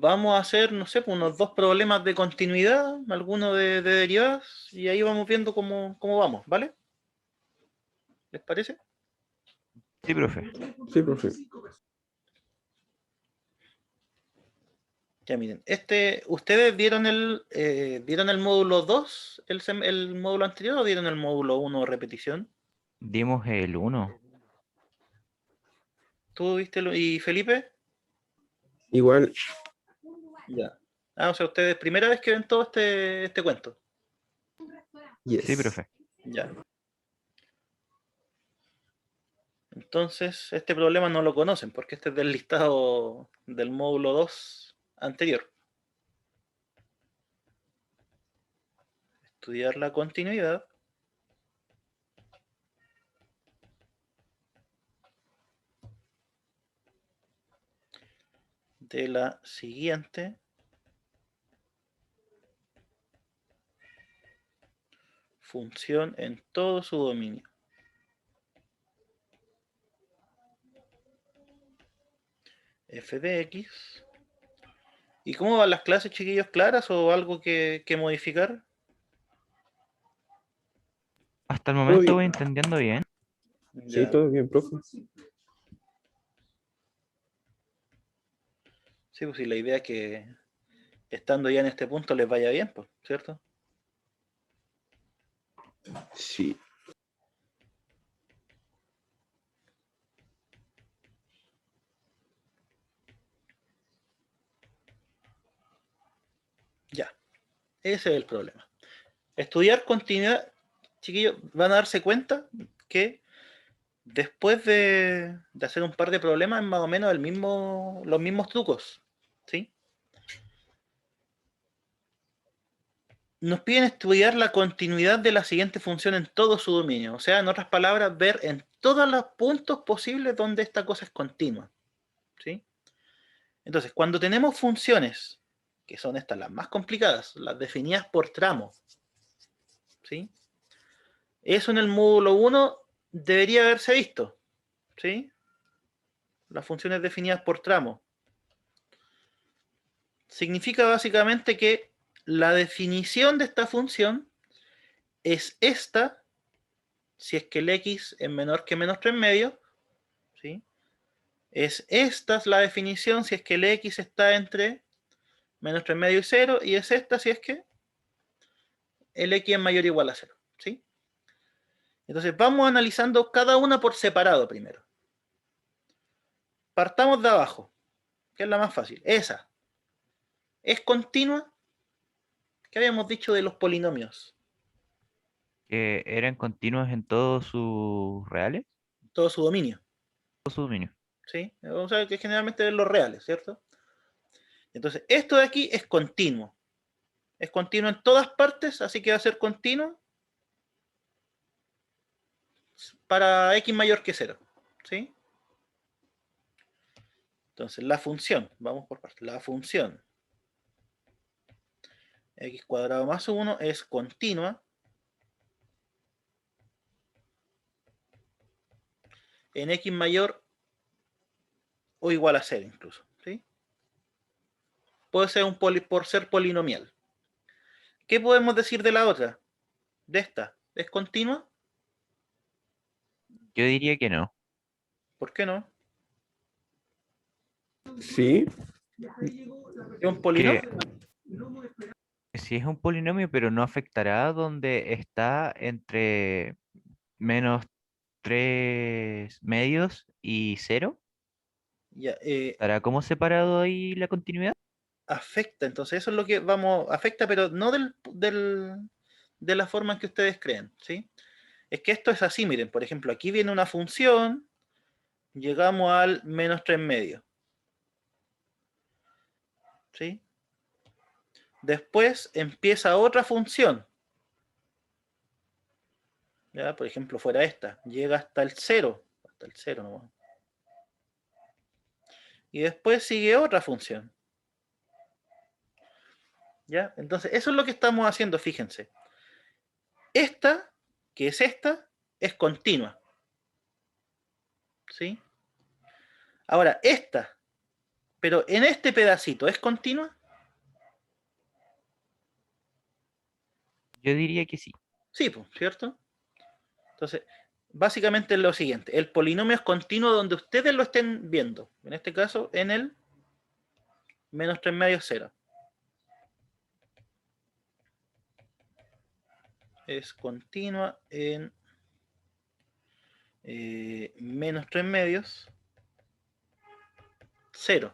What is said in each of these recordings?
vamos a hacer, no sé, pues unos 2 problemas de continuidad, alguno de derivadas, y ahí vamos viendo cómo vamos, ¿vale? ¿Les parece? Sí, profe. Sí, profe. Ya miren, ¿ustedes vieron el módulo 2, el módulo anterior, o vieron el módulo 1 repetición? Dimos el 1. ¿Tú viste y Felipe? Igual, Ya. Ah, o sea, ustedes primera vez que ven todo este cuento. yes. Sí, profe. Ya. Entonces, este problema no lo conocen, porque este es del listado del módulo 2 anterior. Estudiar la continuidad de la siguiente función en todo su dominio. F de X. ¿Y cómo van las clases, chiquillos? ¿Claras o algo que modificar? Hasta el Todo momento bien. voy entendiendo bien. Sí, Ya. todo bien, profe. Sí, pues sí, la idea es que estando ya en este punto les vaya bien, pues, ¿cierto? Sí. Ya, ese es el problema. Estudiar continuidad, chiquillos, van a darse cuenta que después de hacer un par de problemas es más o menos los mismos trucos, ¿sí? Nos piden estudiar la continuidad de la siguiente función en todo su dominio. O sea, en otras palabras, ver en todos los puntos posibles donde esta cosa es continua, ¿sí? Entonces, cuando tenemos funciones, que son estas las más complicadas, las definidas por tramo, ¿sí? Eso en el módulo 1 debería haberse visto, ¿sí? Las funciones definidas por tramo. Significa básicamente que la definición de esta función es esta, si es que el x es menor que menos 3 medios, ¿sí? Es esta la definición si es que el x está entre menos 3 medios y 0, y es esta si es que el x es mayor o igual a 0, ¿sí? Entonces vamos analizando cada una por separado primero. Partamos de abajo, que es la más fácil. Esa es continua. ¿Qué habíamos dicho de los polinomios? Que eran continuos en todos sus reales. Todo su dominio, Todo su dominio. ¿sí? Vamos a ver que generalmente es los reales, ¿cierto? Entonces, esto de aquí es continuo. Es continuo en todas partes, así que va a ser continuo para x mayor que 0, ¿sí? Entonces, la función, vamos por partes, la función x cuadrado más 1 es continua en x mayor o igual a 0 incluso, ¿sí? Puede ser por ser polinomial. ¿Qué podemos decir de la otra? De esta, ¿es continua? Yo diría que no. ¿Por qué no? Sí. ¿Es un Que polinomio? si es un polinomio, pero no afectará donde está entre menos 3 medios y 0. Ya, ¿Estará como separado ahí la continuidad? afecta, entonces eso es lo que afecta, pero no de la forma en que ustedes creen, ¿sí? Es que esto es así, miren, por ejemplo, aquí viene una función, llegamos al menos 3 medios, ¿sí? Después empieza otra función, ¿ya? Por ejemplo, fuera esta, llega hasta el 0 nomás. Y después sigue otra función, ¿ya? Entonces, eso es lo que estamos haciendo, fíjense. Esta, que es esta, es continua, ¿sí? Ahora, esta, Pero en este pedacito, ¿es continua? Yo diría que sí. Sí, pues, ¿cierto? Entonces, básicamente es lo siguiente. El polinomio es continuo donde ustedes lo estén viendo. En este caso, en el menos 3 medios 0. Es continua en menos 3 medios 0.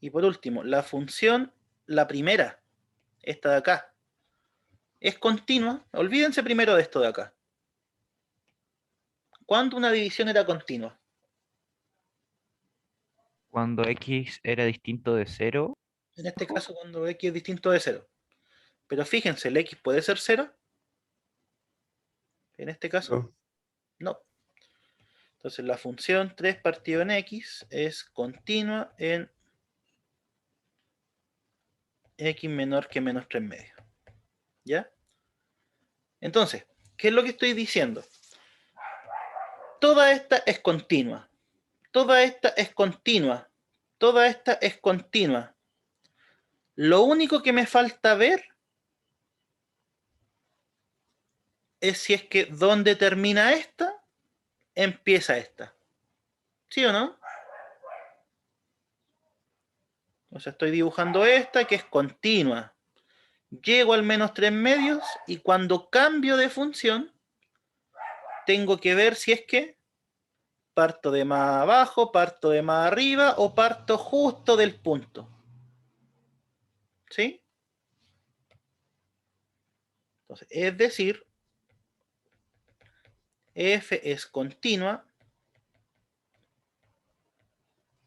Y por último, la función, la primera, esta de acá, es continua. Olvídense primero de esto de acá. ¿Cuándo una división era continua? Cuando x era distinto de 0, En este caso, cuando x es distinto de 0. Pero fíjense, el x puede ser 0. En este caso, No. no. Entonces la función 3 partido en x es continua en x menor que menos 3 medios. ¿Ya? Entonces, ¿qué es lo que estoy diciendo? Toda esta es continua. Toda esta es continua. Toda esta es continua. Lo único que me falta ver es si es que donde termina esta, empieza esta. ¿Sí o no? O sea, estoy dibujando esta que es continua. Llego al menos 3 medios y cuando cambio de función, tengo que ver si es que parto de más abajo, parto de más arriba o parto justo del punto. ¿Sí? Entonces, es decir, f es continua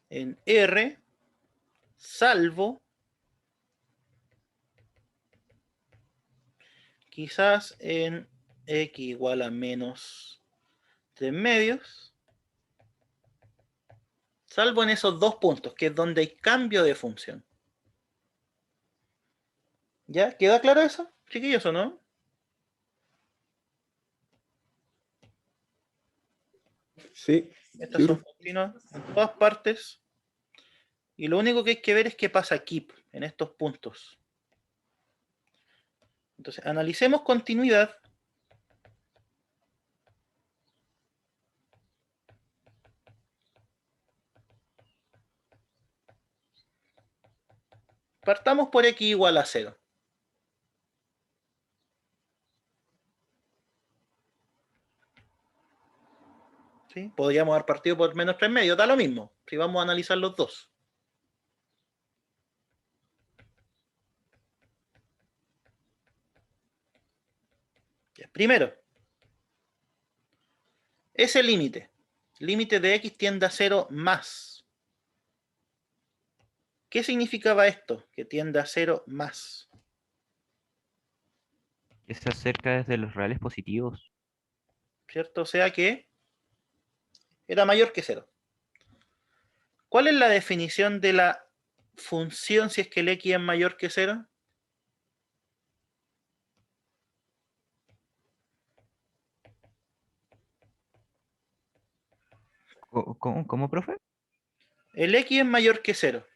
en R, salvo quizás en x igual a menos 3 medios, salvo en esos dos puntos, que es donde hay cambio de función. ¿Ya? ¿Queda claro eso, chiquillos, o no? Sí, Estas sí, son profe. continuas en todas partes. Y lo único que hay que ver es qué pasa aquí, en estos puntos. Entonces, analicemos continuidad. Partamos por x igual a 0. ¿Sí? Podríamos haber partido por menos 3 medios, da lo mismo, si vamos a analizar los dos. Primero, ese límite de x tiende a 0 más. ¿Qué significaba esto? Que tiende a 0 más. que se acerca desde los reales positivos. ¿Cierto? O sea que era mayor que 0. ¿Cuál es la definición de la función si es que el x es mayor que 0? ¿Cómo, profe? El x es mayor que 0.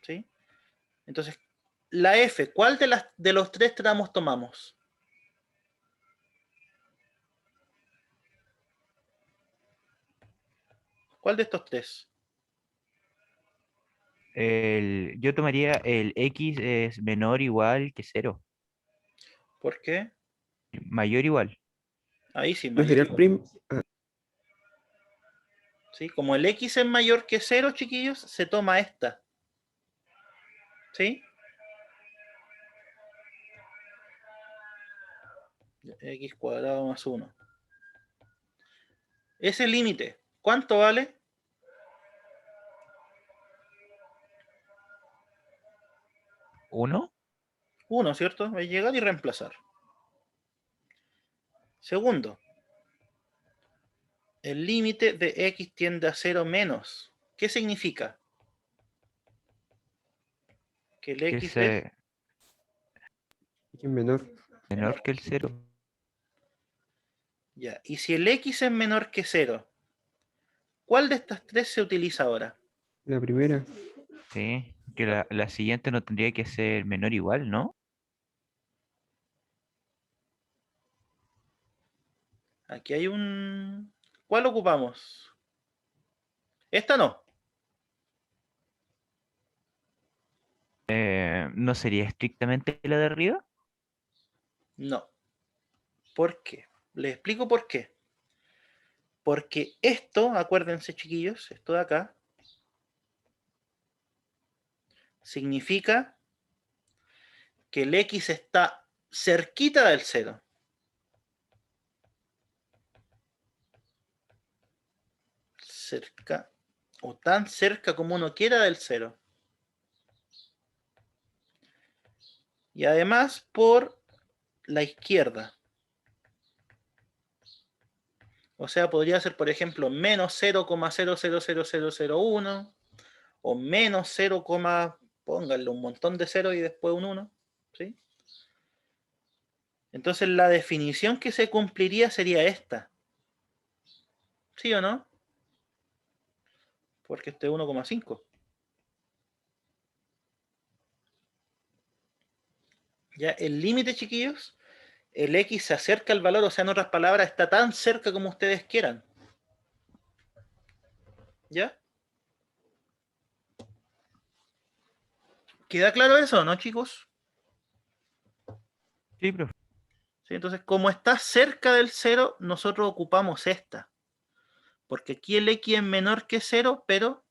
¿Sí? Entonces, la f, ¿cuál de los tres tramos tomamos? ¿Cuál de estos tres? Yo tomaría el x es menor o igual que 0. ¿Por qué? Mayor o igual. Ahí sí, No mayor. sería el prim. ¿Sí? Como el x es mayor que 0, chiquillos, se toma esta. ¿Sí? X cuadrado más 1. Ese límite, ¿cuánto vale? 1. 1, ¿cierto? Voy a llegar y reemplazar. Segundo, el límite de x tiende a 0 menos. ¿Qué significa? Que el Que x es es X menor. menor menor que que el 0. 0. Ya. Y si el x es menor que 0, ¿cuál de estas tres se utiliza ahora? La primera. Sí, que la siguiente no tendría que ser menor o igual, ¿no? Aquí hay un... ¿Cuál ocupamos? Esta no. ¿No sería estrictamente la de arriba? No. ¿Por qué? Les explico por qué. Porque esto, acuérdense chiquillos, esto de acá, significa que el X está cerquita del 0. Cerca, o tan cerca como uno quiera del 0. Y además por la izquierda. O sea, podría ser, por ejemplo, menos 0,000001 o menos 0, pónganle un montón de 0 y después un 1. ¿Sí? Entonces la definición que se cumpliría sería esta. ¿Sí o no? Porque este es 1,5. Ya el límite, chiquillos, el X se acerca al valor, o sea, en otras palabras, está tan cerca como ustedes quieran. ¿Ya? ¿Queda claro eso, no, chicos? Sí, profe. ¿Sí? Entonces, como está cerca del 0, nosotros ocupamos esta. Porque aquí el X es menor que 0, pero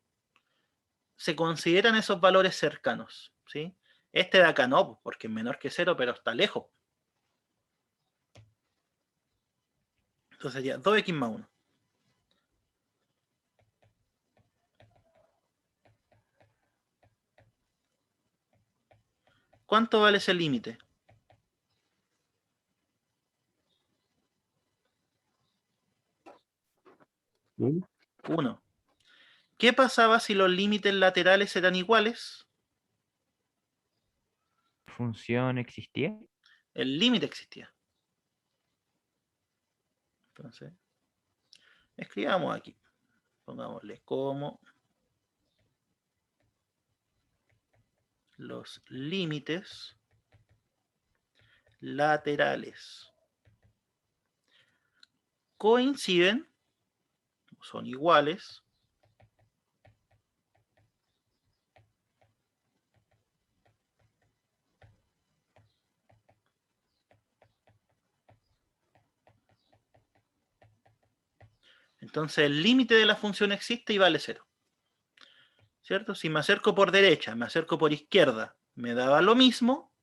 se consideran esos valores cercanos. ¿Sí? Este de acá no, porque es menor que 0, pero está lejos. Entonces sería 2x más 1. ¿Cuánto vale ese límite? 1. ¿Qué pasaba si los límites laterales eran iguales? ¿Función existía? El límite existía. Entonces, escribamos aquí. Pongámosle como los límites laterales coinciden, son iguales, entonces el límite de la función existe y vale 0. ¿Cierto? Si me acerco por derecha, me acerco por izquierda, me daba lo mismo,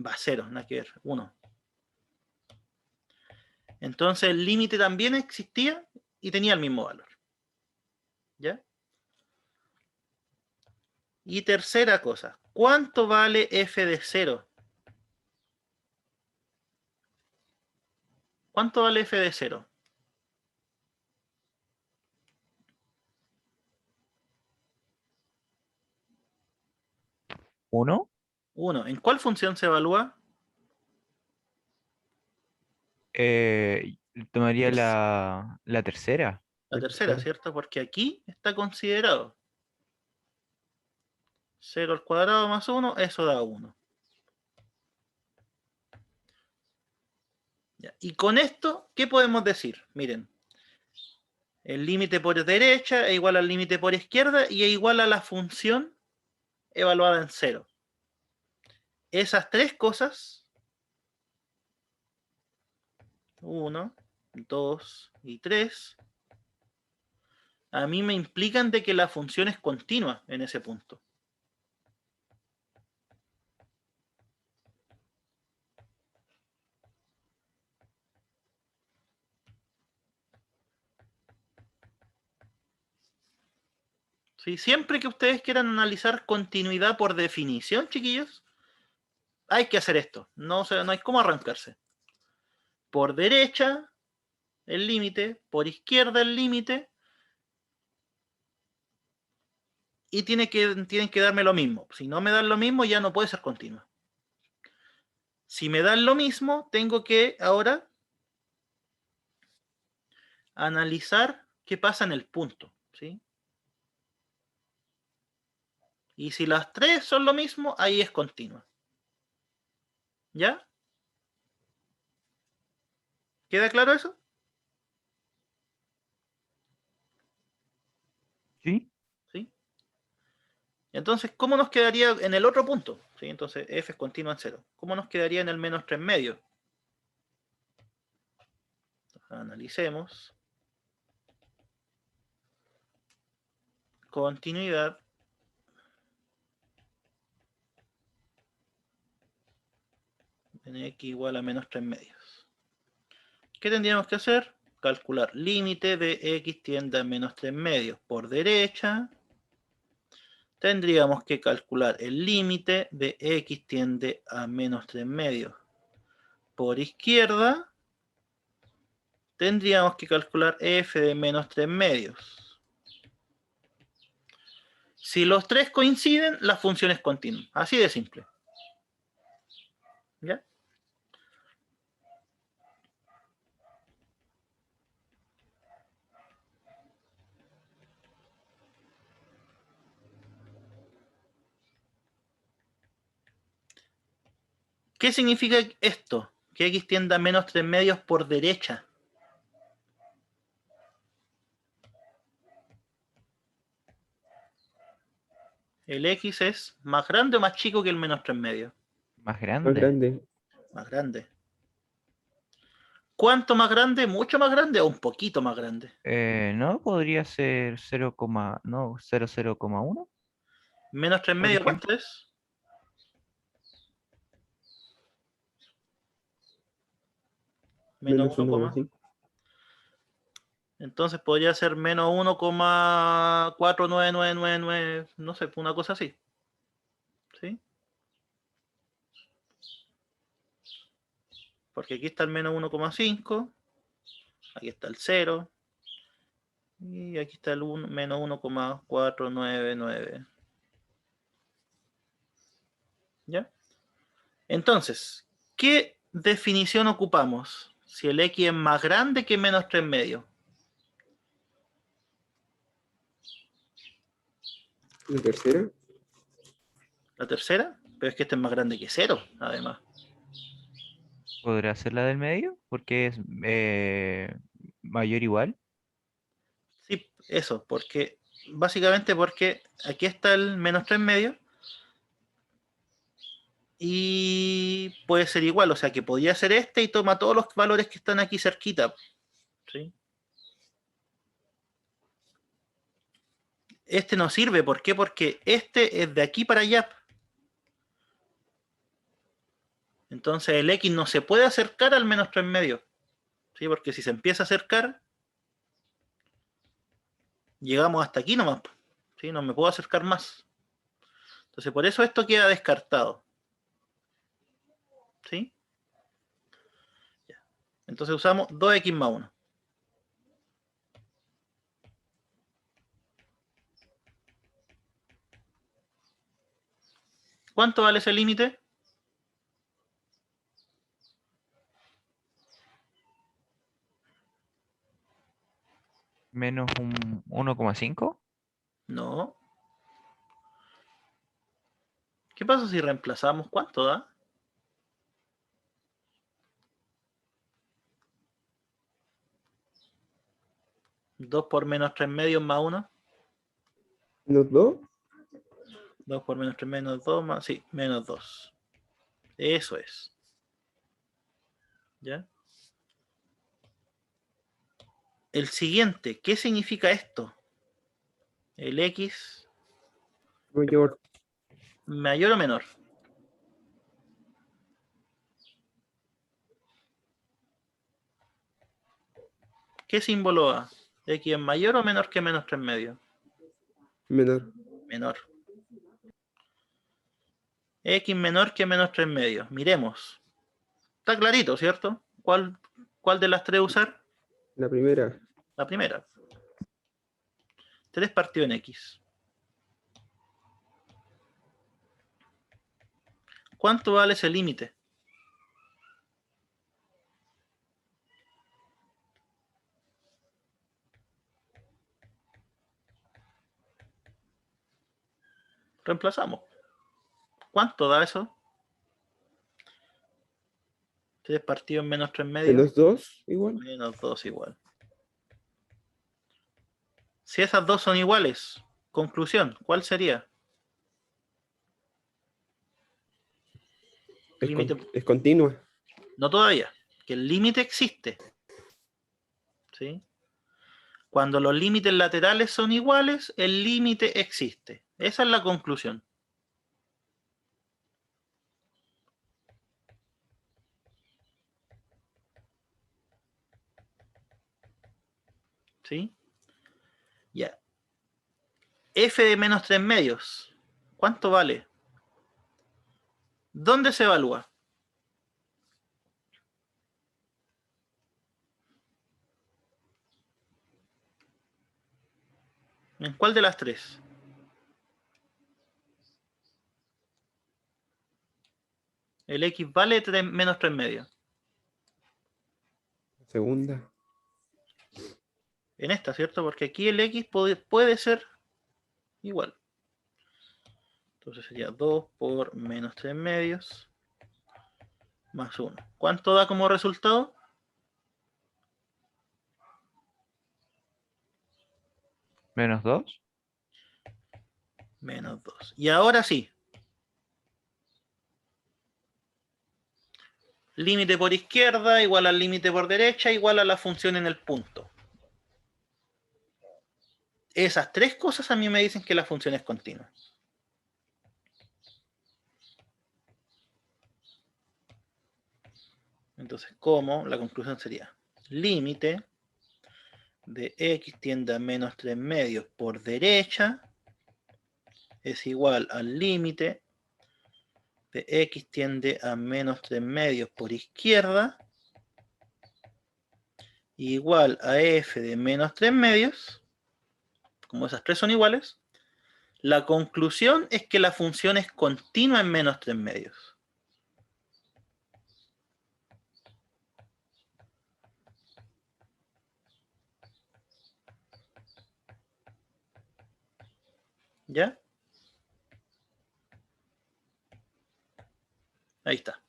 va a 0, nada que ver, 1. Entonces el límite también existía y tenía el mismo valor. ¿Ya? Y tercera cosa, ¿cuánto vale f de 0? ¿Cuánto vale f de 0? 1. 1. ¿En cuál función se evalúa? Tomaría la tercera. La tercera, ¿cierto? Porque aquí está considerado 0 al cuadrado más 1, eso da 1. Ya. Y con esto, ¿qué podemos decir? Miren, el límite por derecha es igual al límite por izquierda y es igual a la función evaluada en 0. Esas tres cosas, 1, 2 y 3, a mí me implican de que la función es continua en ese punto. ¿Sí? Siempre que ustedes quieran analizar continuidad por definición, chiquillos, hay que hacer esto. No hay cómo arrancarse. Por derecha, el límite, por izquierda, el límite, y tienen que darme lo mismo. Si no me dan lo mismo, ya no puede ser continua. Si me dan lo mismo, tengo que ahora analizar qué pasa en el punto. ¿Sí? Y si las tres son lo mismo, ahí es continua. ¿Ya? ¿Queda claro eso? ¿Sí? ¿Sí? Entonces, ¿cómo nos quedaría en el otro punto? ¿Sí? Entonces, f es continua en 0. ¿Cómo nos quedaría en el menos 3 medio? Analicemos. Continuidad. En x igual a menos 3 medios. ¿Qué tendríamos que hacer? Calcular límite de x tiende a menos 3 medios por derecha. Tendríamos que calcular el límite de x tiende a menos 3 medios por izquierda. Tendríamos que calcular f de menos 3 medios. Si los tres coinciden, la función es continua. Así de simple. ¿Ya? ¿Qué significa esto? Que x tiende a menos 3 medios por derecha. El x es más grande o más chico que el menos 3 medios. Más Más grande. grande. Más grande. ¿Cuánto más grande? ¿Mucho más grande o un poquito más grande? No, podría ser 0, no, 0,1, Menos 3 por medios, ejemplo. ¿cuánto es? Menos Menos 1, 1,5. entonces podría ser menos 1,49999, no sé, una cosa así. ¿Sí? Porque aquí está el menos 1,5, aquí está el 0, y aquí está el menos 1,499. ¿Ya? Entonces, ¿qué definición ocupamos? Si el x es más grande que menos 3 medios. La tercera. La tercera, pero es que este es más grande que 0, además. ¿Podrá ser la del medio? Porque es mayor igual. Sí, eso, porque básicamente porque aquí está el menos 3 medios y puede ser igual, o sea que podría ser este y toma todos los valores que están aquí cerquita. ¿Sí? Este no sirve, ¿por qué? Porque este es de aquí para allá. Entonces el x no se puede acercar al menos 3 medios. ¿Sí? Porque si se empieza a acercar, llegamos hasta aquí nomás. ¿Sí? No me puedo acercar más. Entonces por eso esto queda descartado. ¿Sí? Entonces usamos 2x más 1. ¿Cuánto vale ese límite? Menos un 1,5. No. ¿Qué pasa si reemplazamos? ¿Cuánto da? 2 por menos 3 medios más 1. Menos 2. 2 por menos 3 menos 2 más... Sí, menos 2. Eso es. ¿Ya? El siguiente, ¿qué significa esto? El x Mayor. mayor o menor. ¿Qué símbolo da? ¿X es mayor o menor que menos 3 medios? Menor. Menor. X menor que menos 3 medios. Miremos. Está clarito, ¿cierto? ¿Cuál de las tres usar? La primera. La primera. 3 partido en X. ¿Cuánto vale ese límite? Reemplazamos. ¿Cuánto da eso? 3 partido en menos 3 medios. Menos 2, igual. Menos 2 igual. Si esas dos son iguales, conclusión, ¿cuál sería? Límite. Es continua. No todavía, que el límite existe. ¿Sí? Cuando los límites laterales son iguales, el límite existe. Esa es la conclusión. ¿Sí? Ya. F de menos 3 medios. ¿Cuánto vale? ¿Dónde se evalúa? ¿En cuál de las tres? El X vale menos 3 medios. Segunda. En esta, ¿cierto? Porque aquí el X puede ser igual. Entonces sería 2 por menos 3 medios más 1. ¿Cuánto da como resultado? Menos 2. Menos 2. Y ahora sí. Límite por izquierda igual al límite por derecha igual a la función en el punto. Esas tres cosas a mí me dicen que la función es continua. Entonces, ¿cómo? La conclusión sería límite de x tiende a menos 3 medios por derecha es igual al límite de x tiende a menos 3 medios por izquierda igual a f de menos 3 medios, como esas tres son iguales, la conclusión es que la función es continua en menos 3 medios. ¿Ya? Ahí está.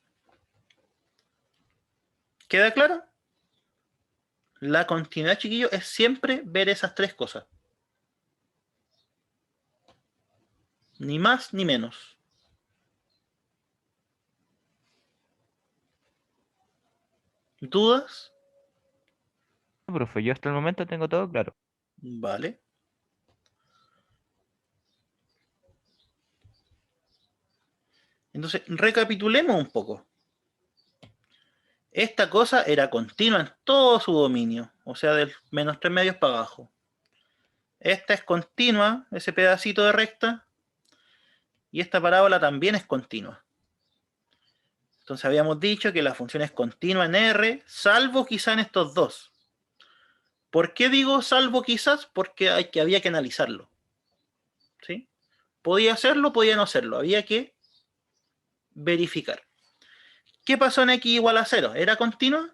¿Queda claro? La continuidad, chiquillo, es siempre ver esas tres cosas. Ni más ni menos. ¿Dudas? Profe, yo hasta el momento tengo todo claro. Vale. Entonces, recapitulemos un poco. Esta cosa era continua en todo su dominio, o sea, del menos 3 medios para abajo. Esta es continua, ese pedacito de recta, y esta parábola también es continua. Entonces habíamos dicho que la función es continua en R, salvo quizá en estos dos. ¿Por qué digo salvo quizás? Porque había que analizarlo. ¿Sí? Podía hacerlo, podía no hacerlo. Había que verificar. ¿Qué pasó en X igual a 0? ¿Era continua?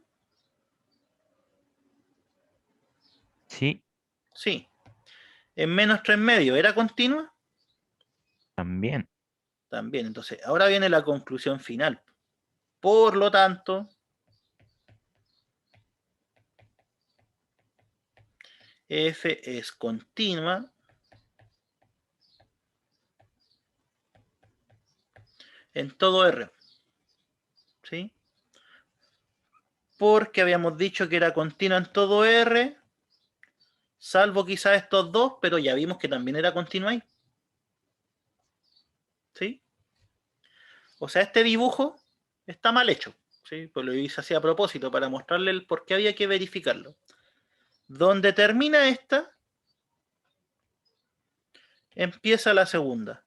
Sí, Sí. ¿En menos 3 medios era continua? también. También. Entonces, ahora viene la conclusión final. Por lo tanto, F es continua en todo R. ¿Sí? Porque habíamos dicho que era continua en todo R, salvo quizás estos dos, pero ya vimos que también era continua ahí. ¿Sí? O sea, este dibujo está mal hecho. ¿Sí? Pues lo hice así a propósito para mostrarle el por qué había que verificarlo. Donde termina esta, empieza la segunda.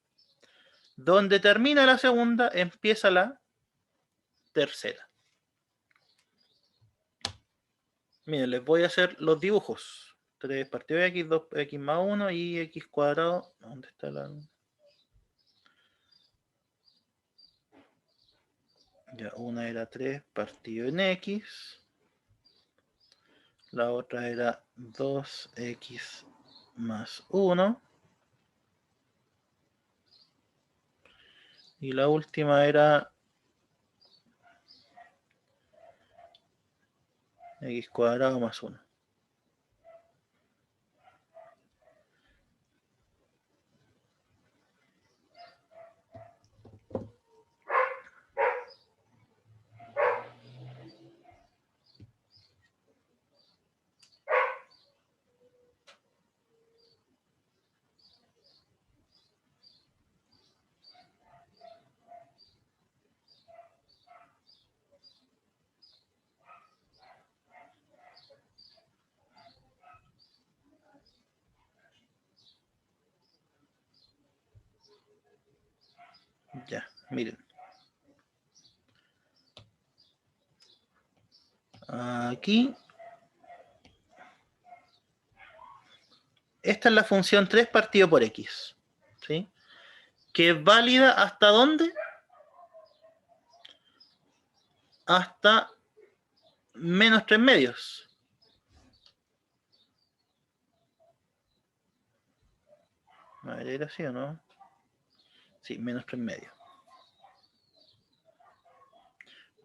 Donde termina la segunda, empieza la tercera. Miren, les voy a hacer los dibujos. 3 partido de x, 2x más 1 y x cuadrado. ¿Dónde está la...? Ya, una era 3 partido en x. La otra era 2x más 1. Y la última era x cuadrado más 1. Ya, miren. Aquí. Esta es la función 3 partido por x. ¿Sí? Que es válida ¿hasta dónde? Hasta menos 3 medios. A ver, ¿era así o no? Sí, menos 3 medios.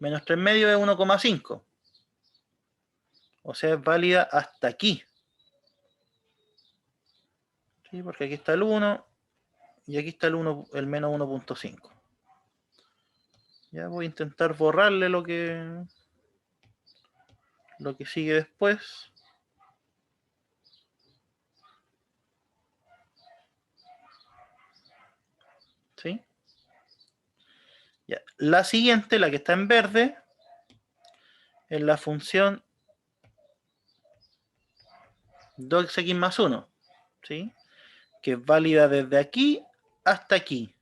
Menos 3 medios es 1,5. O sea, es válida hasta aquí. ¿Sí? Porque aquí está el 1 y aquí está el menos 1,5. Ya voy a intentar borrarle lo que sigue después. ¿Sí? Ya. La siguiente, la que está en verde, es la función 2x más 1. ¿Sí? Que es válida desde aquí hasta aquí.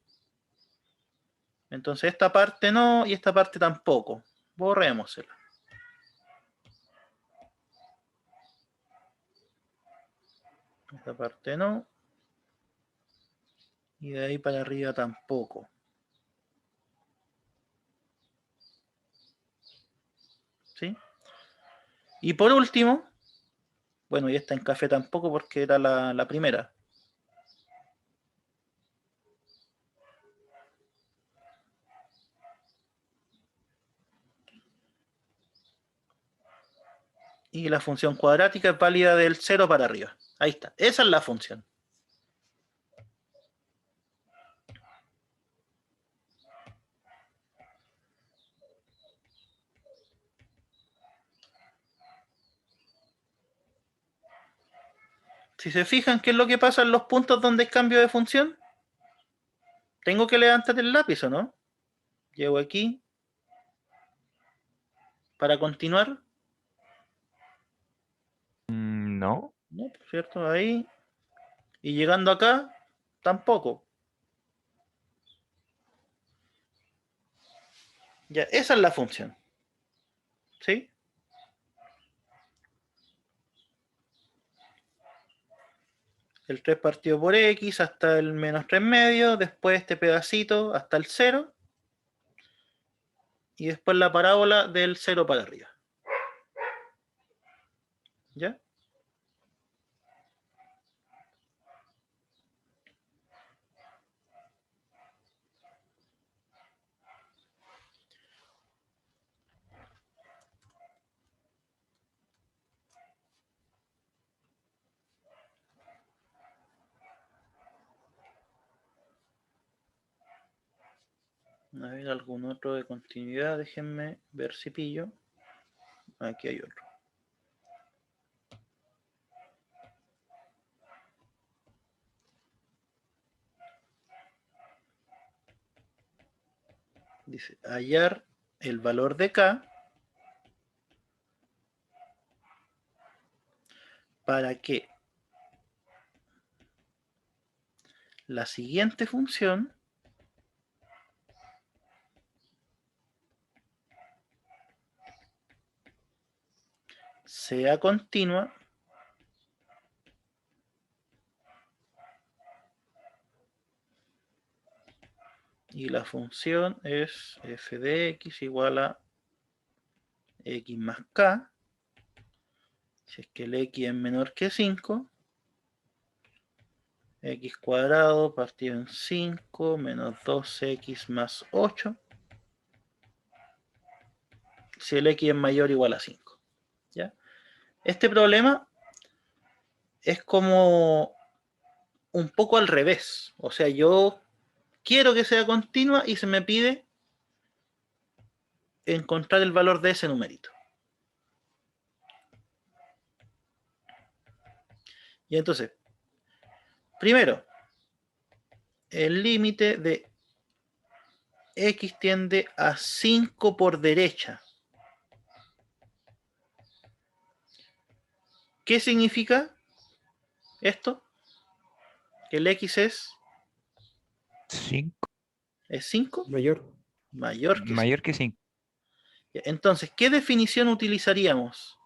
Entonces esta parte no y esta parte tampoco. Borrémosela. Esta parte no. Y de ahí para arriba tampoco. ¿Sí? Y por último, bueno, y esta en café tampoco porque era la primera. Y la función cuadrática es válida del 0 para arriba. Ahí está. Esa es la función. Si se fijan, ¿qué es lo que pasa en los puntos donde hay cambio de función? Tengo que levantar el lápiz, ¿o no? Llego aquí para continuar. No. No, ¿cierto? Ahí. Y llegando acá, tampoco. Ya, esa es la función. ¿Sí? El 3 partido por x hasta el menos 3 medio, después este pedacito hasta el 0, y después la parábola del 0 para arriba. ¿Ya? A ver, algún otro de continuidad, déjenme ver si pillo. Aquí hay otro. Dice, hallar el valor de k para que la siguiente función sea continua y la función es f de x igual a x más k, si es que el x es menor que 5, X cuadrado partido en 5 menos 2x más 8. Si el x es mayor o igual a 5. ¿Ya? Este problema es como un poco al revés. O sea, yo quiero que sea continua y se me pide encontrar el valor de ese numerito. Y entonces, primero, el límite de x tiende a 5 por derecha. ¿Qué significa esto? Que el x es 5. 5, Mayor. mayor que 5. Mayor que 5. Entonces, ¿qué definición utilizaríamos?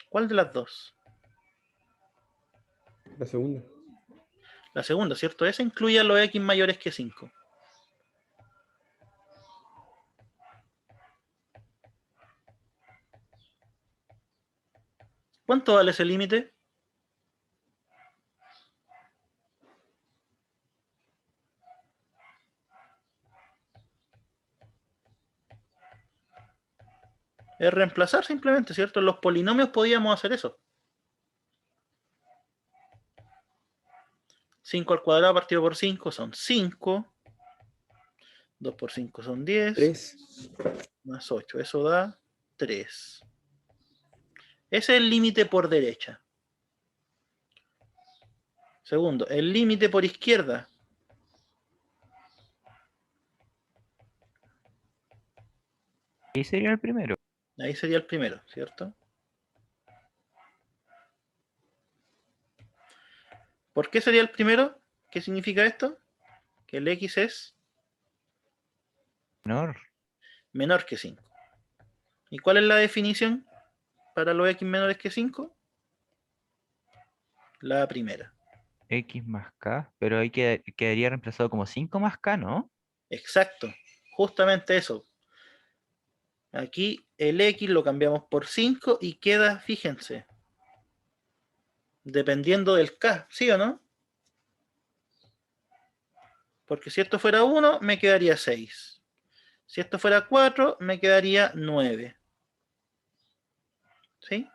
¿Cuál de las dos? La segunda. La segunda, ¿cierto? Esa incluye a los x mayores que 5. ¿Cuánto vale ese límite? Es reemplazar simplemente, ¿cierto? En los polinomios podíamos hacer eso. 5 al cuadrado partido por 5 son 5. 2 por 5 son 10. 3. Más 8. Eso da 3. Ese es el límite por derecha. Segundo, el límite por izquierda. Y sería el primero. Ahí sería el primero, ¿cierto? ¿Por qué sería el primero? ¿Qué significa esto? Que el x es Menor. menor que 5. ¿Y cuál es la definición para los x menores que 5? La primera. X más K. Pero ahí quedaría reemplazado como 5 más K, ¿no? Exacto. Justamente eso. Aquí el x lo cambiamos por 5 y queda, fíjense, dependiendo del k, ¿sí o no? Porque si esto fuera 1, me quedaría 6. Si esto fuera 4, me quedaría 9. ¿Sí?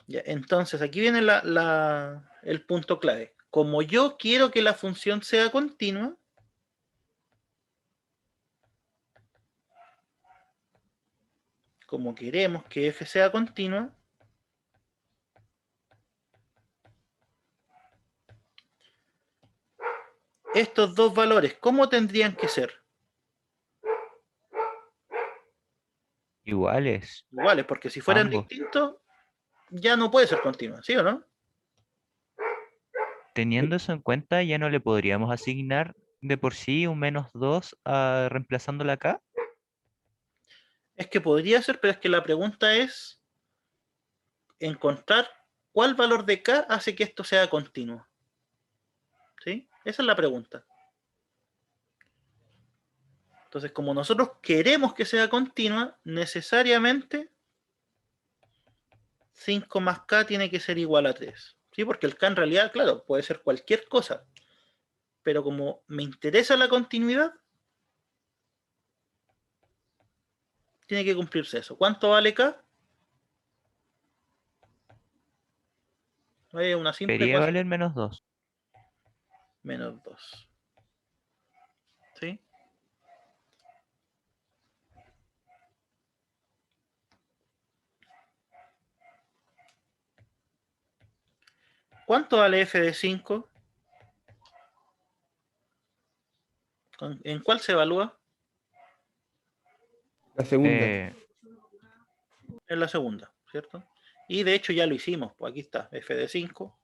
Ya, entonces, aquí viene el punto clave. Como yo quiero que la función sea continua, como queremos que f sea continua, estos dos valores, ¿cómo tendrían que ser? Iguales. Iguales, porque si fueran Ambos. distintos, ya no puede ser continua, ¿sí o no? Teniendo eso en cuenta, ya no le podríamos asignar de por sí un -2 reemplazándola acá. Es que podría ser, pero es que la pregunta es encontrar cuál valor de k hace que esto sea continuo. ¿Sí? Esa es la pregunta. Entonces, como nosotros queremos que sea continua, necesariamente 5 más k tiene que ser igual a 3. ¿Sí? Porque el k en realidad, claro, puede ser cualquier cosa. Pero como me interesa la continuidad, tiene que cumplirse eso. ¿Cuánto vale k? Es una simple Debería ecuación. valer -2. Menos 2. ¿Sí? ¿Cuánto vale f de 5? ¿En cuál se evalúa? La segunda. En la segunda, ¿cierto? Y de hecho ya lo hicimos. Pues aquí está, f de 5,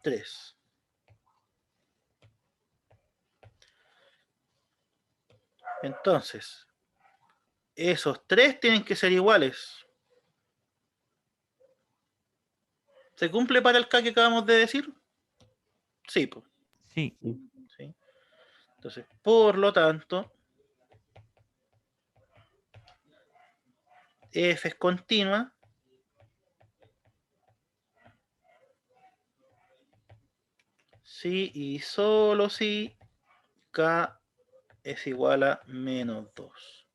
3. Entonces, esos 3 tienen que ser iguales. ¿Se cumple para el k que acabamos de decir? Sí, pues. Sí. ¿Sí? Entonces, por lo tanto, f es continua si y solo si K es igual a menos 2.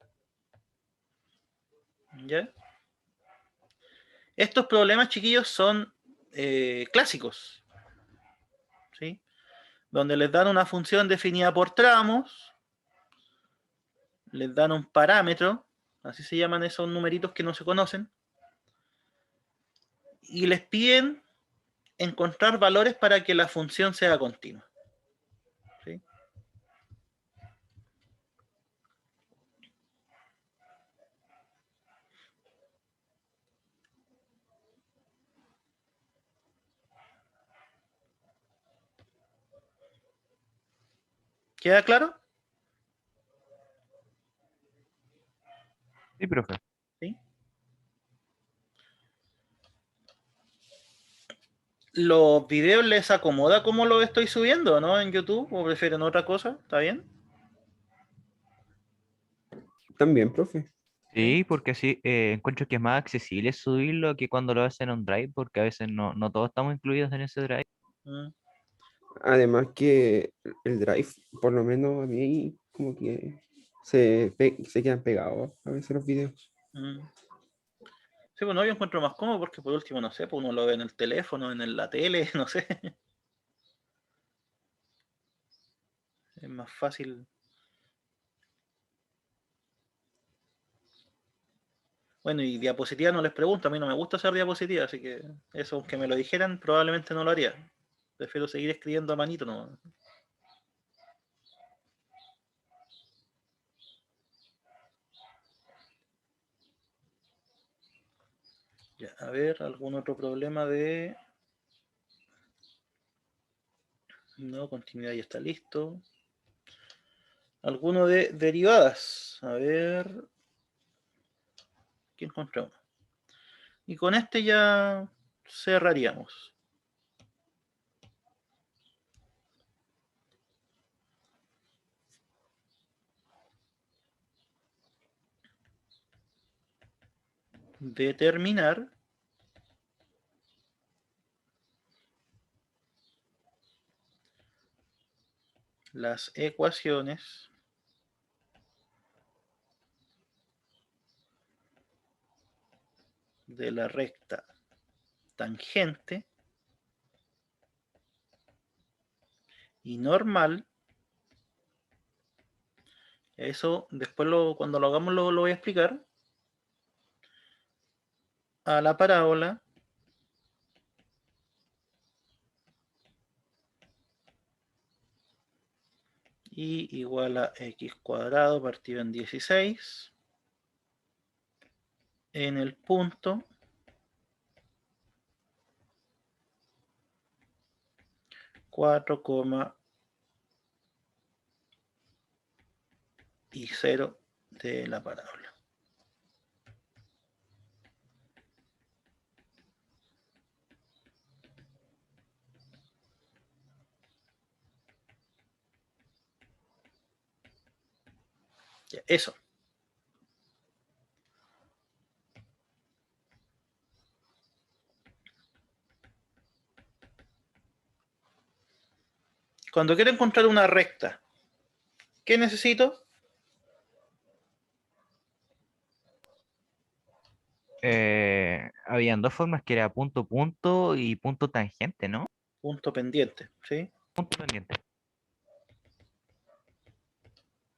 ¿Ya? Estos problemas, chiquillos, son clásicos, ¿sí? Donde les dan una función definida por tramos, les dan un parámetro, así se llaman esos numeritos que no se conocen, y les piden encontrar valores para que la función sea continua, ¿sí? ¿Queda claro? Sí, profe. ¿Sí? ¿Los videos les acomoda cómo los estoy subiendo, no? En YouTube, o prefieren otra cosa, ¿está bien? También, profe. ¿Sí? Sí, porque así encuentro que es más accesible subirlo que cuando lo hacen en un drive, porque a veces no todos estamos incluidos en ese drive. Mm, Además que el Drive, por lo menos a mí, como que se quedan pegados a veces los videos. mm. Sí, bueno, yo encuentro más cómodo porque por último, no sé, pues uno lo ve en el teléfono, la tele, no sé. Es más fácil. Bueno, y diapositivas no les pregunto, a mí no me gusta hacer diapositivas, así que eso, aunque me lo dijeran, probablemente no lo haría. Prefiero seguir escribiendo a manito, no. Ya, a ver, algún otro problema de... No, continuidad ya está listo. Alguno de derivadas. A ver, ¿qué encontramos? Y con este ya cerraríamos. Determinar las ecuaciones de la recta tangente y normal. Eso después cuando lo hagamos lo voy a explicar. A la parábola y igual a x cuadrado partido en 16 en el punto 4, y 0 de la parábola. Ya, eso. Cuando quiero encontrar una recta, ¿qué necesito? Habían dos formas que era punto punto y punto tangente, ¿no? Punto pendiente, ¿sí? Punto pendiente.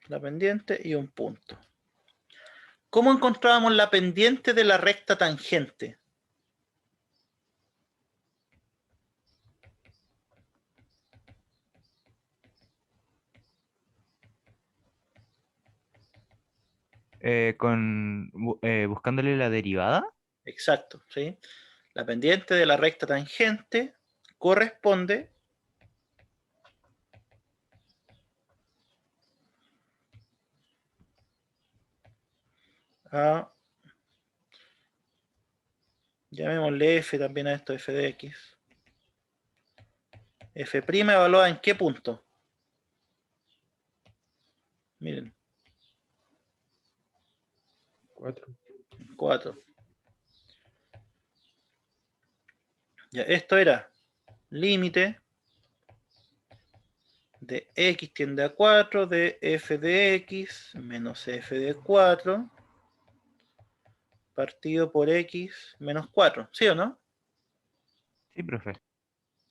La pendiente y un punto. ¿Cómo encontrábamos la pendiente de la recta tangente? Buscándole la derivada. Exacto, ¿sí? La pendiente de la recta tangente corresponde a, llamémosle f también a esto, f de x. F' evaluada en qué punto. Miren, 4. 4. Ya, esto era límite de x tiende a 4 de f de x menos f de 4 partido por x menos 4. ¿Sí o no? Sí, profe.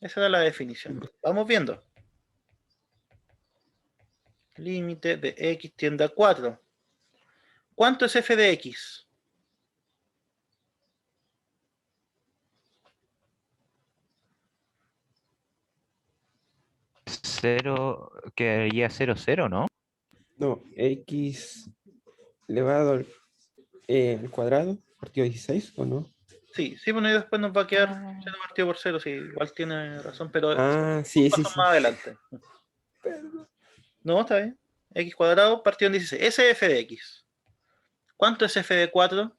Esa era la definición. Vamos viendo. Límite de x tiende a 4. ¿Cuánto es f de x? Cero, quedaría 0, 0, ¿no? No, x elevado al cuadrado, partido 16, ¿o no? Sí, sí, bueno, y después nos va a quedar Ah. 0 partido por 0, sí, igual tiene razón, pero Ah, un sí, sí, paso sí. más adelante. No, está bien. X cuadrado partido en 16. Ese es f de x. ¿Cuánto es f de 4?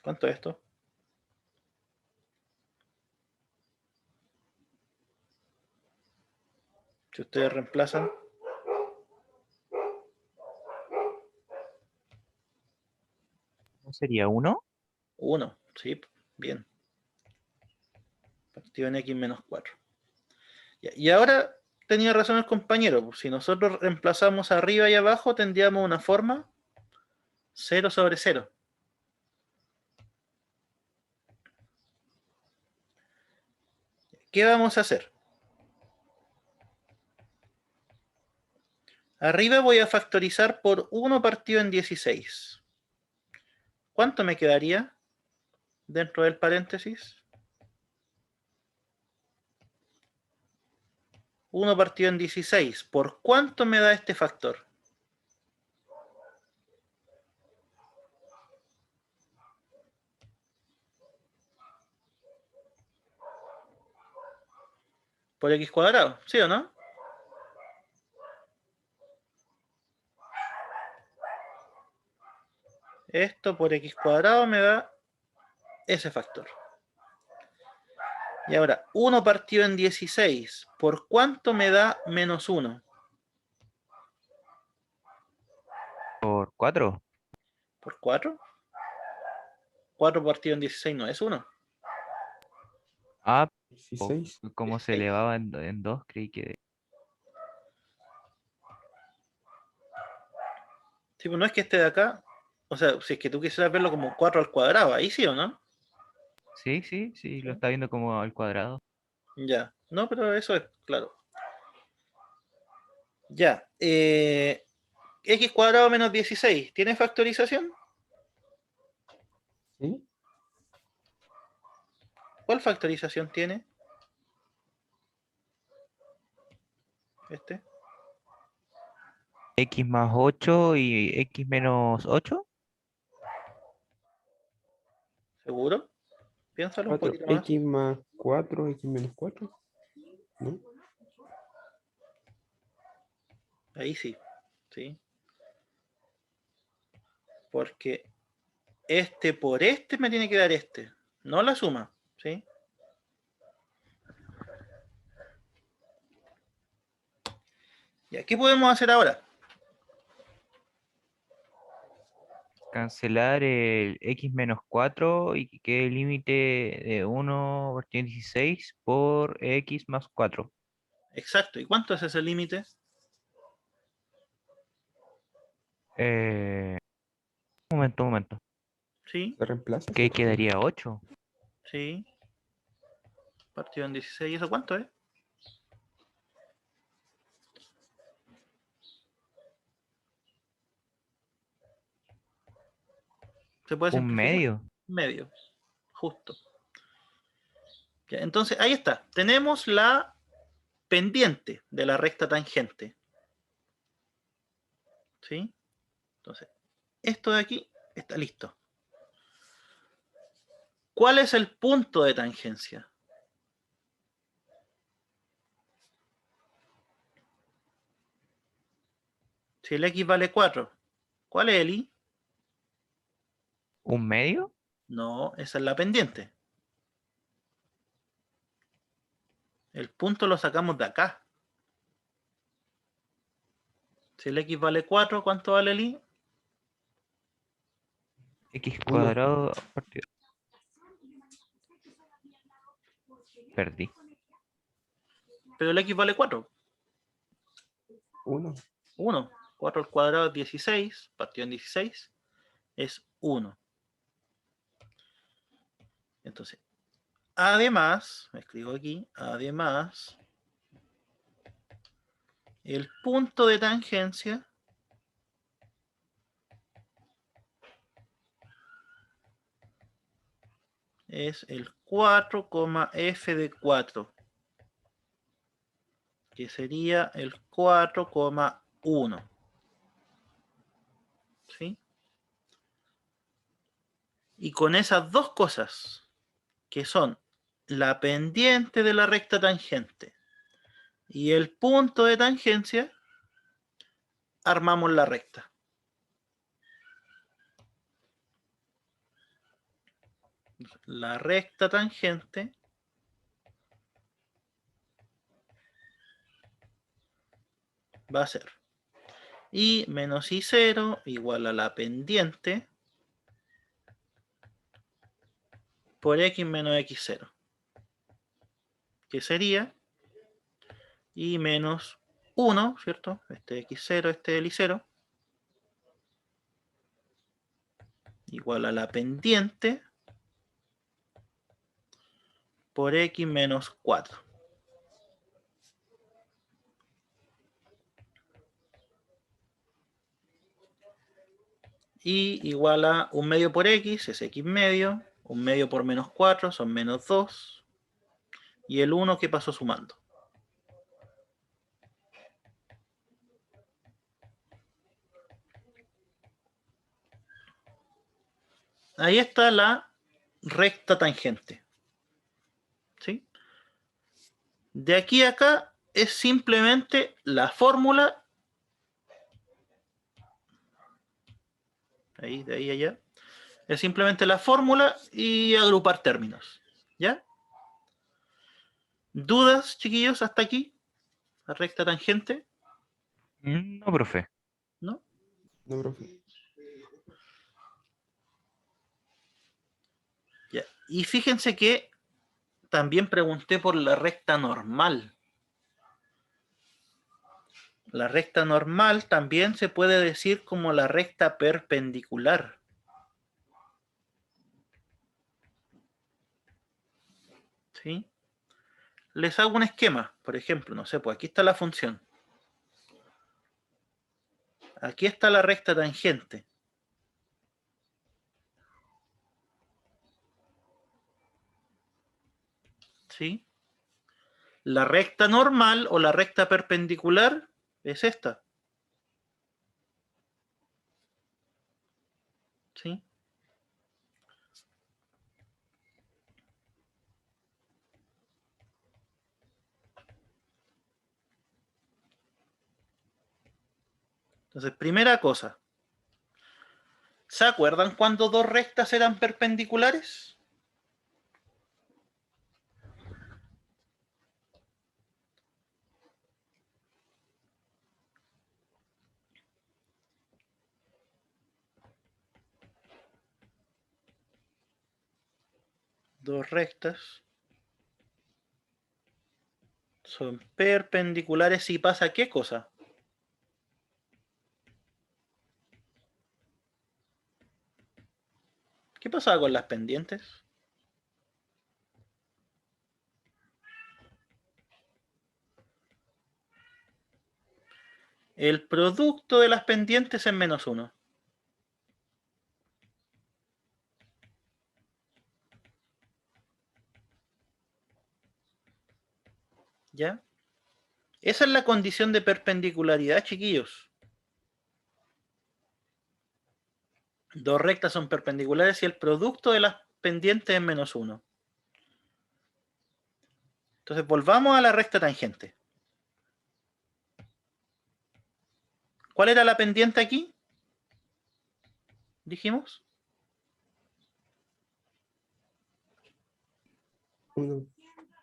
¿Cuánto es esto? Si ustedes reemplazan ¿No sería 1? 1, sí, bien. Partido en x menos 4. Y ahora tenía razón el compañero. Pues, si nosotros reemplazamos arriba y abajo, tendríamos una forma 0 sobre 0. ¿Qué vamos a hacer? Arriba voy a factorizar por 1 partido en 16. ¿Cuánto me quedaría dentro del paréntesis? 1 partido en 16. ¿Por cuánto me da este factor? Por x cuadrado, ¿sí o no? Esto por x cuadrado me da ese factor. Y ahora, 1 partido en 16. ¿Por cuánto me da menos 1? ¿Por 4? ¿Por 4? 4 partido en 16 no es 1. Ah, po- 16. como se 16. elevaba en 2, creí que... Sí, pues no es que este de acá. O sea, si es que tú quisieras verlo como 4 al cuadrado, ahí sí o no. Sí, sí, sí, lo Sí. está viendo como al cuadrado. Ya. No, pero eso es claro. Ya. X cuadrado menos 16. ¿Tiene factorización? ¿Sí? ¿Cuál factorización tiene? Este. X más 8 y X menos 8. ¿Seguro? Piénsalo un 4, poquito más. x más 4, x menos 4, ¿no? Ahí sí. ¿Sí? Porque este por este me tiene que dar este. No la suma. ¿Sí? Ya, ¿qué podemos hacer ahora? Cancelar el X menos 4 y que quede el límite de 1 partido en 16 por X más 4. Exacto. ¿Y cuánto es ese límite? Un momento, un momento. Sí, Se reemplaza, ¿Qué ¿cierto? quedaría 8? sí. Partido en 16. ¿Y eso cuánto es? ¿Se puede ¿Un simplificar? medio? Medio. Justo. Ya, entonces, ahí está. Tenemos la pendiente de la recta tangente. ¿Sí? Entonces, esto de aquí está listo. ¿Cuál es el punto de tangencia? Si el x vale 4, ¿cuál es el y? ¿Un medio? No, esa es la pendiente. El punto lo sacamos de acá. Si el x vale 4, ¿cuánto vale el y? X Uno. cuadrado partido. Perdí. Pero el X vale 4. 1. 1. 4 al cuadrado es 16. Partido en 16 es 1. Entonces, además, me escribo aquí, además, el punto de tangencia es el 4, f de 4, que sería el 4,1. ¿Sí? Y con esas dos cosas, que son la pendiente de la recta tangente y el punto de tangencia, armamos la recta. La recta tangente va a ser y menos I0 igual a la pendiente por X menos X0, que sería y menos 1, ¿cierto? Este X0, este el I0, igual a la pendiente por X menos 4. Y igual a 1 medio por X, es X medio, 1 medio por menos 4 son menos 2, y el 1 que pasó sumando. Ahí está la recta tangente. ¿Sí? De aquí a acá es simplemente la fórmula. Ahí, de ahí a allá. Es simplemente la fórmula y agrupar términos. ¿Ya? ¿Dudas, chiquillos, hasta aquí? La recta tangente, No, profe. ¿no? No, profe. Ya. Y fíjense que también pregunté por la recta normal. La recta normal también se puede decir como la recta perpendicular. ¿Sí? Les hago un esquema, por ejemplo, no sé, pues aquí está la función. Aquí está la recta tangente. ¿Sí? La recta normal o la recta perpendicular es esta. ¿Sí? Entonces, primera cosa. ¿Se acuerdan cuando dos rectas eran perpendiculares? Dos rectas son perpendiculares y pasa ¿qué cosa? ¿Qué pasaba con las pendientes? El producto de las pendientes es menos 1. ¿Ya? Esa es la condición de perpendicularidad, chiquillos. Dos rectas son perpendiculares y el producto de las pendientes es menos 1. Entonces volvamos a la recta tangente. ¿Cuál era la pendiente aquí? Dijimos. 1.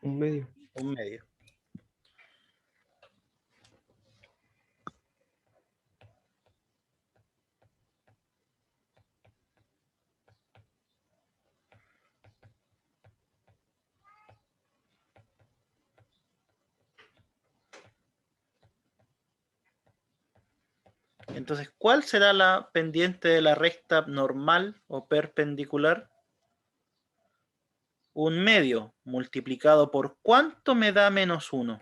Un medio. Un medio. Entonces, ¿cuál será la pendiente de la recta normal o perpendicular? Un medio multiplicado por ¿cuánto me da menos 1?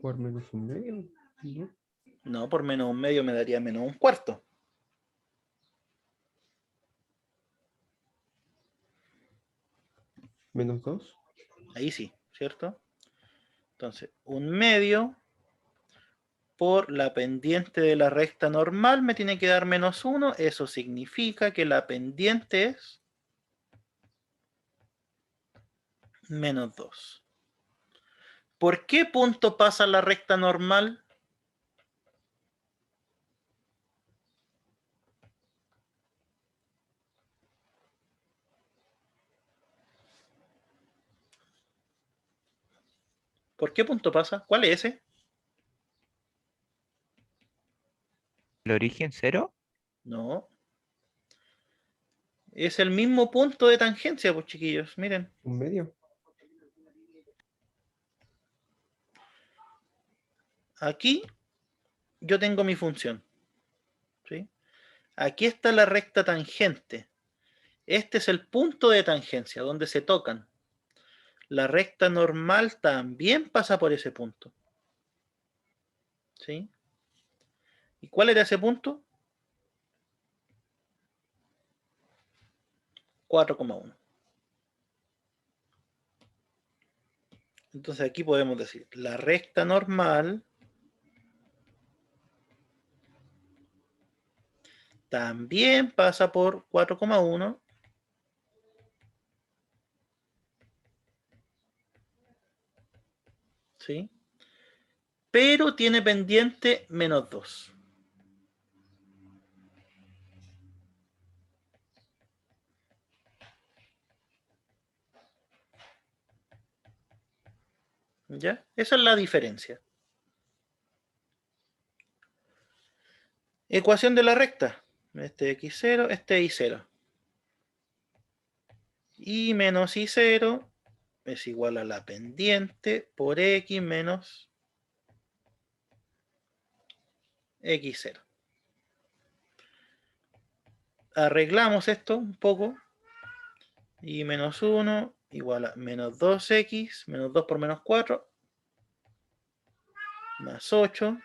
Por menos un medio, ¿no? No, por menos un medio me daría menos un cuarto. Menos 2. Ahí sí, ¿cierto? Entonces, un medio por la pendiente de la recta normal me tiene que dar menos 1. Eso significa que la pendiente es menos 2. ¿Por qué punto pasa la recta normal? ¿Por qué punto pasa? ¿Cuál es ese? ¿El origen 0? No. Es el mismo punto de tangencia, pues chiquillos. Miren. Un medio. Aquí yo tengo mi función. ¿Sí? Aquí está la recta tangente. Este es el punto de tangencia, donde se tocan. La recta normal también pasa por ese punto. ¿Sí? ¿Y cuál era ese punto? 4,1. Entonces aquí podemos decir, la recta normal también pasa por 4,1. ¿Sí? Pero tiene pendiente menos 2. ¿Ya? Esa es la diferencia. Ecuación de la recta. Este x0, este y0. Y menos y0 es igual a la pendiente por x menos x0. Arreglamos esto un poco. Y menos 1 igual a menos 2x, menos 2 por menos 4, más 8.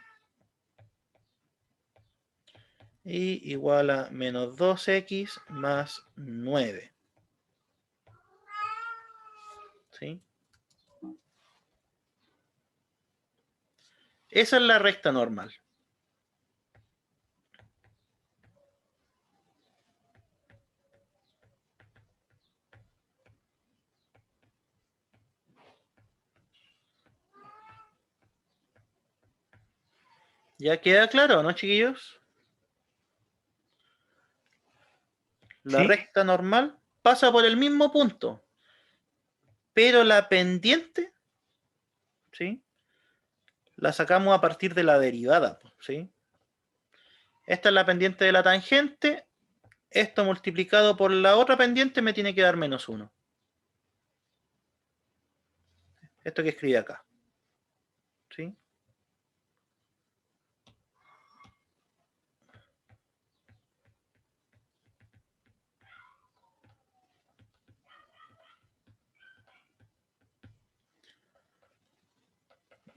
Y igual a menos 2x más 9. ¿Sí? Esa es la recta normal. ¿Ya queda claro, no, chiquillos? La ¿Sí? recta normal pasa por el mismo punto, pero la pendiente, ¿sí? La sacamos a partir de la derivada, ¿sí? Esta es la pendiente de la tangente. Esto multiplicado por la otra pendiente me tiene que dar menos 1. Esto que escribí acá. ¿Sí?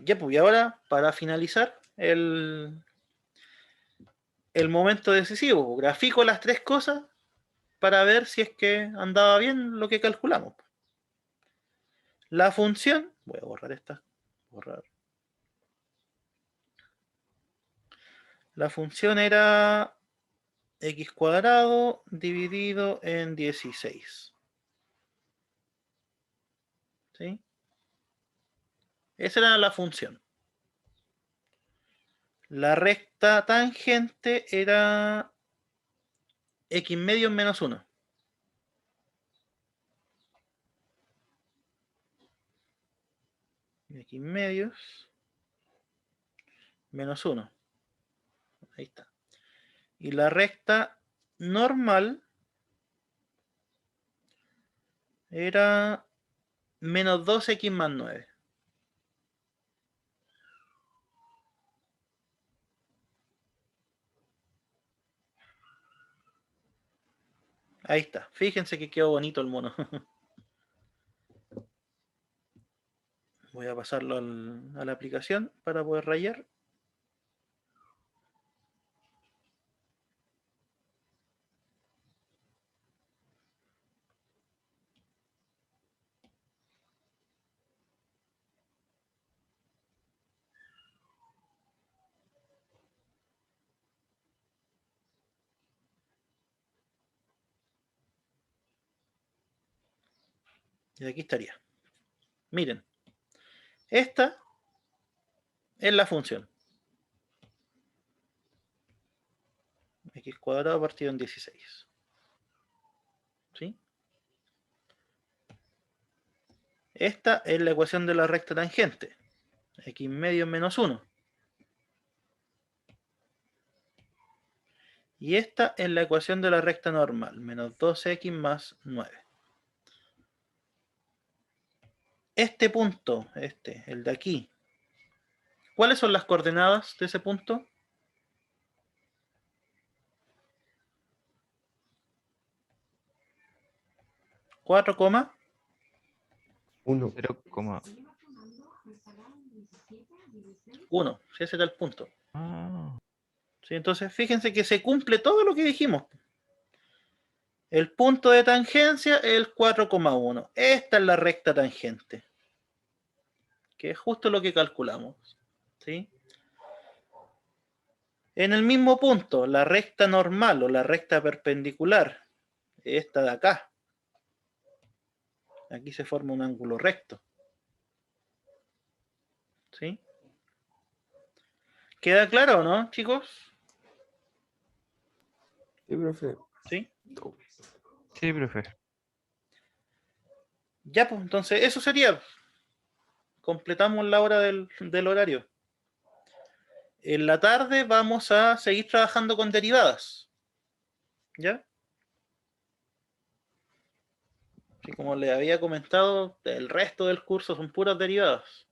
Ya, pues, y ahora, para finalizar el momento decisivo, grafico las tres cosas para ver si es que andaba bien lo que calculamos. La función, voy a borrar esta, borrar. La función era x cuadrado dividido en 16. ¿Sí? Esa era la función. La recta tangente era x medio menos 1. X medios menos 1. Ahí está. Y la recta normal era menos 2x más 9. Ahí está. Fíjense que quedó bonito el mono. Voy a pasarlo a la aplicación para poder rayar. Y aquí estaría. Miren. Esta es la función. X cuadrado partido en 16. ¿Sí? Esta es la ecuación de la recta tangente. X medio menos 1. Y esta es la ecuación de la recta normal. Menos 2x más 9. Este punto, el de aquí. ¿Cuáles son las coordenadas de ese punto? 4, 1. 1. Si ese era el punto. Ah, ¿Sí? Entonces, fíjense que se cumple todo lo que dijimos. El punto de tangencia es el 4,1. Esta es la recta tangente. Que es justo lo que calculamos. ¿Sí? En el mismo punto, la recta normal o la recta perpendicular, esta de acá. Aquí se forma un ángulo recto. ¿Sí? ¿Queda claro o no, chicos? Sí, profe. ¿Sí? sí, profe. Ya, pues entonces eso sería. Completamos la hora del horario. En la tarde vamos a seguir trabajando con derivadas. ¿Ya? Y como les había comentado, el resto del curso son puras derivadas.